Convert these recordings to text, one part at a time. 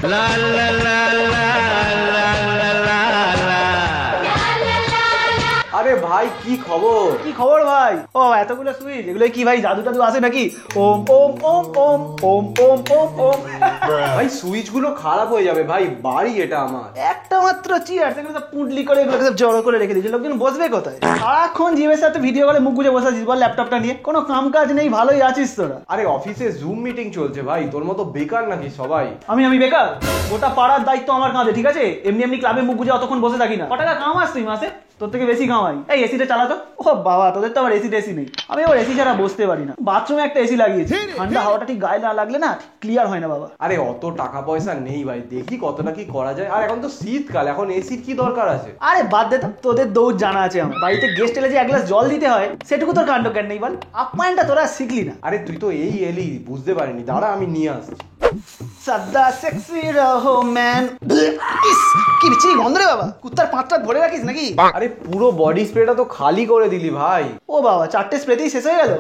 আরে ভাই কি খবর? কি খবর ভাই? ও এতগুলো সুইচ, এগুলো কি ভাই জাদু টাদু আছে নাকি? ওম ওম ওম ওম ওম ওম ওম ওম। ভাই সুইচ গুলো খারাপ হয়ে যাবে ভাই, বাড়ি এটা আমার। একটা মাত্র চেয়ার, সেগুলো সব পুঁটলি করে এগুলো সব জড়ো করে রেখে দিয়েছে, লোকজন বসবে কোথায়? সারাক্ষণ জিমের সাথে ভিডিও কলে মুখ গুজে বসে আছিস বল ল্যাপটপটা নিয়ে, কোনো কাম কাজ নেই, ভালোই আছিস তোরা। আরে অফিসে জুম মিটিং চলছে ভাই, তোর মতো বেকার নাকি সবাই? আমি বেকার? গোটা পাড়ার দায়িত্ব আমার কাঁধে, ঠিক আছে? এমনি এমনি ক্লাবে মুখ গুজে অতক্ষণ বসে থাকি না। ক টাকা কামাস তুই মাসে? তোর থেকে বেশি কামাই। এই এসিটা চালাতো। ও বাবা, তোদের তো আবার এসি নেই। আমি আবার এসি ছাড়া বসতে পারি না। বাথরুমে একটা এসি লাগিয়েছি, ঠান্ডা হাওয়াটা ঠিক গায়ে না লাগলে না ক্লিয়ার হয় না বাবা। আরে অত টাকা পয়সা নেই ভাই, দেখি কতটা কি করা যায়। আর এখন তো শীতকাল, এখন এসির কি দরকার আছে? আরে বাদ দে তো, তোদের দৌড় জানা আছে আমার। বাড়িতে গেস্ট এলে যে এক গ্লাস জল দিতে হয়, সেটুকু তোর কাণ্ড জ্ঞান নেই বল। আপ্যায়নটা তোরা শিখলি না। আরে তুই তো এই এলি, বুঝতে পারিনি, দাঁড়া আমি নিয়ে আসছি। সদা সেক্সি রহো ম্যান। কি বিচ্ছিরি গন্ধ রে বাবা, কুত্তার পাঁচটা ভরে রাখিস নাকি? আরে পুরো বডি স্প্রেটা তো খালি করে দিলি ভাই। ও বাবা, 4টে স্প্রেতেই শেষ হয়ে গেল।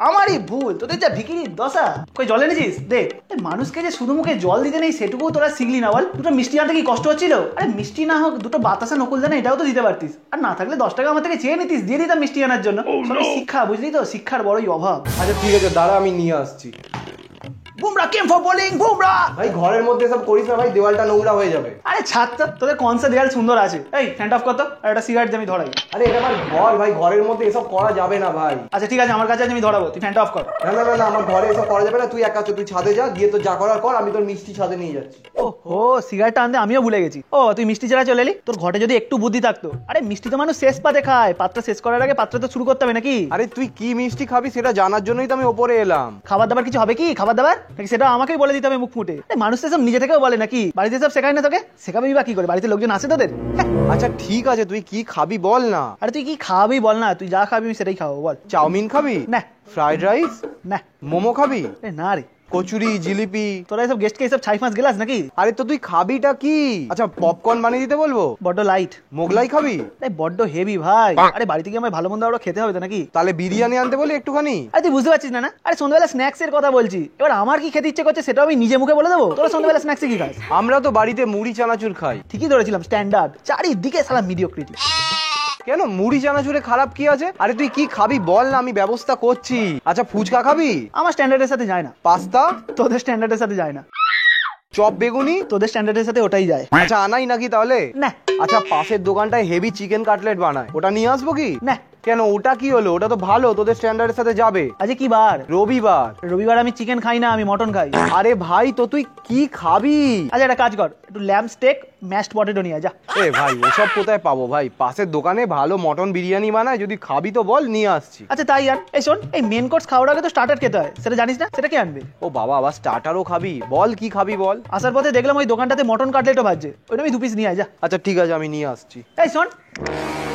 আমারই ভুল, তোদের যা ভিখিরির দশা। কই জল এনেছিস? দে। মানুষকে যে শুধু মুখে জল দিতে নেই সেটুকুও তোরা শিখলি না বল। দুটো মিষ্টি আনতে কি কষ্ট হচ্ছিল? আরে মিষ্টি না হোক, দুটো বাতাসা নকুল দানা এটাও তো দিতে পারতিস। আর না থাকলে 10 টাকা আমার থেকে চেয়ে নিতিস, দিয়ে দিতাম মিষ্টি আনার জন্য। সবই শিক্ষা, বুঝলি তো? শিক্ষার বড়ই অভাব। আচ্ছা ঠিক আছে, দাঁড়া আমি নিয়ে আসছি। Bumrah came for bowling, Bumrah. ভাই ঘরের মধ্যে সব করিস না ভাই, দেওয়ালটা নোংরা হয়ে যাবে। আরে ছাড় তো, তোদের কনসা দেয়াল সুন্দর আছে। এই ফ্যান অফ কর তো, আর একটা সিগারেট আমি ধরাই। আরে এটা আমার ঘর ভাই, ঘরের মধ্যে এসব করা যাবে না ভাই। আচ্ছা ঠিক আছে, আমার কাছে আমি ধরাবো, তুই ফ্যানটা অফ কর। না না না না, আমার ঘরে এসব করা যাবে না। তুই এক কাজ কর, তুই ছাদে যা, গিয়ে তো যা করার কর, আমি তোর মিষ্টি ছাদে নিয়ে যাচ্ছি। ও সিগারেটটা আনতে আমিও ভুলে গেছি। ও তুই মিষ্টি ছাড়া চলে এলি? তোর ঘরে যদি একটু বুদ্ধি থাকতো। আরে মিষ্টি তো মানুষ শেষ পাতে খায়, পাত্রটা শেষ করার আগে পাত্র তো শুরু করতে হবে নাকি? আরে তুই কি মিষ্টি খাবি সেটা জানার জন্যই তো আমি ওপরে এলাম। খাবার দাবার কিছু হবে কি? খাবার দাবার নাকি সেটা আমাকেই বলে দিতে হবে মুখ ফুটে? মানুষ তো সব নিজে থেকেও বলে নাকি? বাড়িতে সব শেখায় না তোকে? শেখাবি বা কি করে? বাড়িতে লোকজন আছে তোদের? আচ্ছা ঠিক আছে, তুই কি খাবি বল না। আরে তুই কি খাবি বল না, তুই যা খাবি আমি সেটাই খাবো বল। চাউমিন খাবি? না। Fried rice? না। মোমো খাবি? না রে। কচুরি, জিলিপি? তোরা এসব গেস্টকে এসব ছাই মাছ গেলাস নাকি? আরে তো তুই খাবিটা কি? আচ্ছা পপকর্ন বানিয়ে দিতে বলবো? বড্ড লাইট। মোগলাই খাবি? বড্ড হেভি ভাই। আরে বাড়িতে গিয়ে আমার ভালো মন্দ আরো খেতে হবে তো নাকি? তাহলে বিরিয়ানি আনতে বলি একটুখানি? আরে তুই বুঝতে পারছিস না? আরে সন্ধ্যাবেলা স্ন্যাক্স এর কথা বলছি। এবার আমার কি খেতে ইচ্ছে করছে সেটা আমি নিজে মুখে বলে দেবো? তোরা সন্ধ্যাবেলা স্ন্যাক্সে কি খাস? আমরা তো বাড়িতে মুড়ি চানাচুর খাই। ঠিকই ধরেছিলাম, স্ট্যান্ডার্ড। চারিদিকে সালা মিডিওক্রিটি। কেন মুড়ি চানাচুরে খারাপ কি আছে? আরে তুই কি খাবি বল না, আমি ব্যবস্থা করছি। আচ্ছা ফুচকা খাবি? আমার স্ট্যান্ডার্ডের সাথে যায় না। পাস্তা? তোদের স্ট্যান্ডার্ডের সাথে যায় না। চপ বেগুনি? তোদের স্ট্যান্ডার্ডের সাথে ওটাই যায়। আচ্ছা আনাই নাকি তাহলে? না। আচ্ছা পাশের দোকানটায় হেভি চিকেন কাটলেট বানায়, ওটা নিয়ে আসবো কি? না। কেন ওটা কি হলো? ওটা তো ভালো, তোদের স্ট্যান্ডার্ডের সাথে যাবে। আজকে কি বার? রবিবার। রবিবার আমি চিকেন খাই না, আমি মটন খাই। আরে ভাই তো তুই কি খাবি? আচ্ছা একটা কাজ কর, একটু ল্যাম্ব স্টেক ম্যাশড পটেটো নিয়ে যা। এ ভাই ওসব কোথায় পাবো ভাই? পাশের দোকানে ভালো মটন বিরিয়ানি বানায়, যদি খাবি তো বল, নিয়ে আসছি। আচ্ছা তাই আর। এই শোন, এই মেন কোর্স খাওয়ার আগে তো স্টার্টার খেতে হয়, সেটা জানিস না? সেটা কে আনবে? ও বাবা, আবার স্টার্টারও খাবি? বল কি খাবি বল। আসার পথে দেখলাম ওই দোকানটাতে মটন কাটলেটও ভাজছে, ওইটা আমি 2 পিস নিয়ে আয় যা। আচ্ছা ঠিক আছে, আমি নিয়ে আসছি। এই শোন,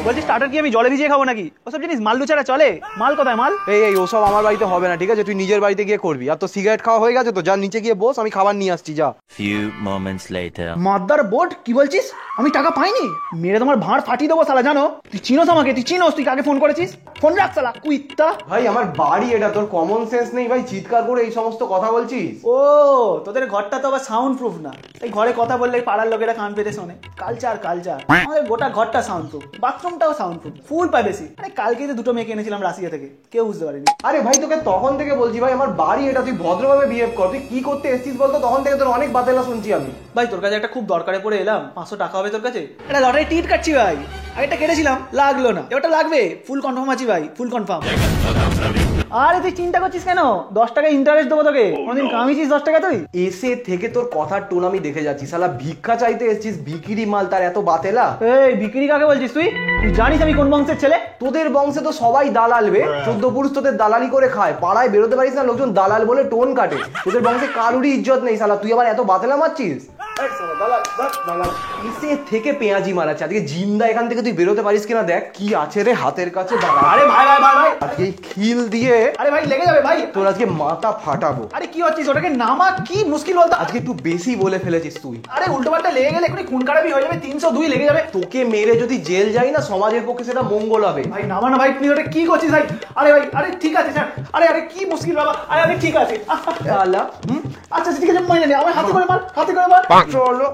বলছি স্টার্টার কি আমি জলে ভিজিয়ে খাবো নাকি? ওসব জিনিস মাল্লু ছাড়া চলে? মাল কোথায় মাল? এই ওসব আমার বাড়িতে হবে না, ঠিক আছে? তুই নিজের বাড়িতে গিয়ে করবি। আর তো সিগারেট খাওয়া হয়ে গেছে তো, যা নিচে গিয়ে বস, আমি খাবার নিয়ে আসছি, যা। Few moments later. Mother board, কি বলছিস? আমি টাকা পাইনি? মেরে তোমার ভাঁড় ফাটিয়ে দেবো শালা, জানো? তুই চিনোস আমাকে? তুই চিনোস? তুই কাকে ফোন করেছিস? ফোন রাখ শালা কুইত্তা। ভাই আমার বাড়ি এটা, তোর কমন সেন্স নেই ভাই? চিৎকার করে এই সমস্ত কথা বলছিস? ও তোদের ঘরটা তো আবার সাউন্ড প্রুফ না, এই ঘরে কথা বললে পাড়ার লোকেরা কান পেতে শোনে। কালচার কালচার, আমাদের গোটা ঘরটা সাউন্ড প্রুফ, বাথরুমটাও সাউন্ড প্রুফ, ফুল প্রাইভেসি। আরে কালকে তো 2টো মেয়ে এনেছিলাম রাশিয়া থেকে, কেউ বুঝতে পারেনি। আরে ভাই তোকে তখন থেকে বলছি ভাই, আমার বাড়ি এটা, তুই ভদ্রভাবে বিহেভ কর। তুই কি করতে এসেছিস বলতো? তখন থেকে তোর অনেক বাতেলা শুনছি আমি। ভাই তোর কাছে একটা খুব দরকারে পড়ে এলাম, 500 টাকা হবে তোর কাছে? একটা লটারি টিকিট কাটছি ভাই, আগেরটা কেটেছিলাম, লাগলো না, এবারটা লাগবে। ফুল কনফার্ম আছি ভাই, ফুল কনফার্ম। আরে তুই চিন্তা করছিস কেন? 10 টাকা ইন্টারেস্ট দেবো তোকে। কোনদিন কামিয়েছিস 10 টাকা তুই? এসে থেকে তোর কথার টোন আমি দেখে যাচ্ছি, শালা ভিক্ষা চাইতে এসেছিস, ভিখিরি মাল, তার এত বাতেলা। এই বিক্রি কাকে বলছিস তুই? তুই জানিস আমি কোন বংশের ছেলে? তোদের বংশে তো সবাই দালাল বে, 14 পুরুষ তোদের দালালি করে খায়, পাড়ায় বেরোতে পারিস না, লোকজন দালাল বলে টোন কাটে। তোদের বংশে কারুরই ইজ্জত নেই শালা, তুই আবার এত বাতেলা মারছিস। এসে থেকে পেঁয়াজি মারাচ্ছে। আজকে জিন্দা এখান থেকে তুই বেরোতে পারিস কিনা দেখ। কি আছে রে হাতের কাছে, দাঁড়া। আরে ভাই ভাই ভাই ভাই, আজকে এই খিল দিয়ে আরে ভাই লেগে যাবে ভাই। তোর আজকে মাথা ফাটাবো। আরে কি হচ্ছিস, ওটাকে নামা, কি মুশকিল বলতো। আজকে একটু বেশি বলে ফেলেছিস তুই। আরে উল্টো পাল্টা লেগে গেলে এখনই খুন খারাপি হয়ে যাবে, 302 লেগে যাবে। তোকে মেরে যদি জেল যাই না, সমাজের পক্ষে সেটা মঙ্গল হবে। ভাই নামা না ভাই, তুই ওটা কি করছিস ভাই। আরে ভাই, আরে ঠিক আছে স্যার। আরে আরে কি মুশকিল বাবা। আরে আরে ঠিক আছে। আল্লাহ, আচ্ছা ঠিক আছে, মাইনে নে, আমার হাতে করে মার, হাতে করে মার। চলো।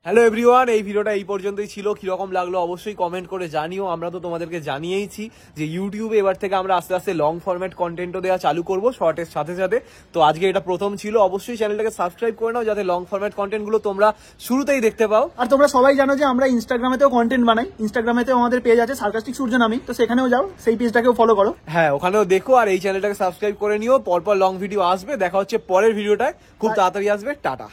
হ্যালো এভরিওয়ান, এই ভিডিওটা এই পর্যন্তই ছিল। কিরকম লাগলো অবশ্যই কমেন্ট করে জানিও। আমরা তো তোমাদেরকে জানিয়েইছি যে ইউটিউবে এবার থেকে আমরা আস্তে আস্তে লং ফরম্যাট কন্টেন্টও দেওয়া চালু করব শর্টের সাথে সাথে। তো আজকে এটা প্রথম ছিল। অবশ্যই চ্যানেলটাকে সাবস্ক্রাইব করে নাও যাতে লং ফরম্যাট কন্টেন্টগুলো তোমরা শুরুতেই দেখতে পাও। আর তোমরা সবাই জানো যে আমরা ইনস্টাগ্রামেতেও কন্টেন্ট বানাই। ইনস্টাগ্রামেতেও আমাদের পেজ আছে সার্কাস্টিক সূর্য নামে, তো সেখানেও যাও, সেই পেজটাকেও ফলো করো। হ্যাঁ, ওখানেও দেখো আর এই চ্যানেলটাকে সাবস্ক্রাইব করে নিও। পরপর লং ভিডিও আসবে। দেখা হচ্ছে পরের ভিডিওটায়, খুব তাড়াতাড়ি আসবে। টাটা।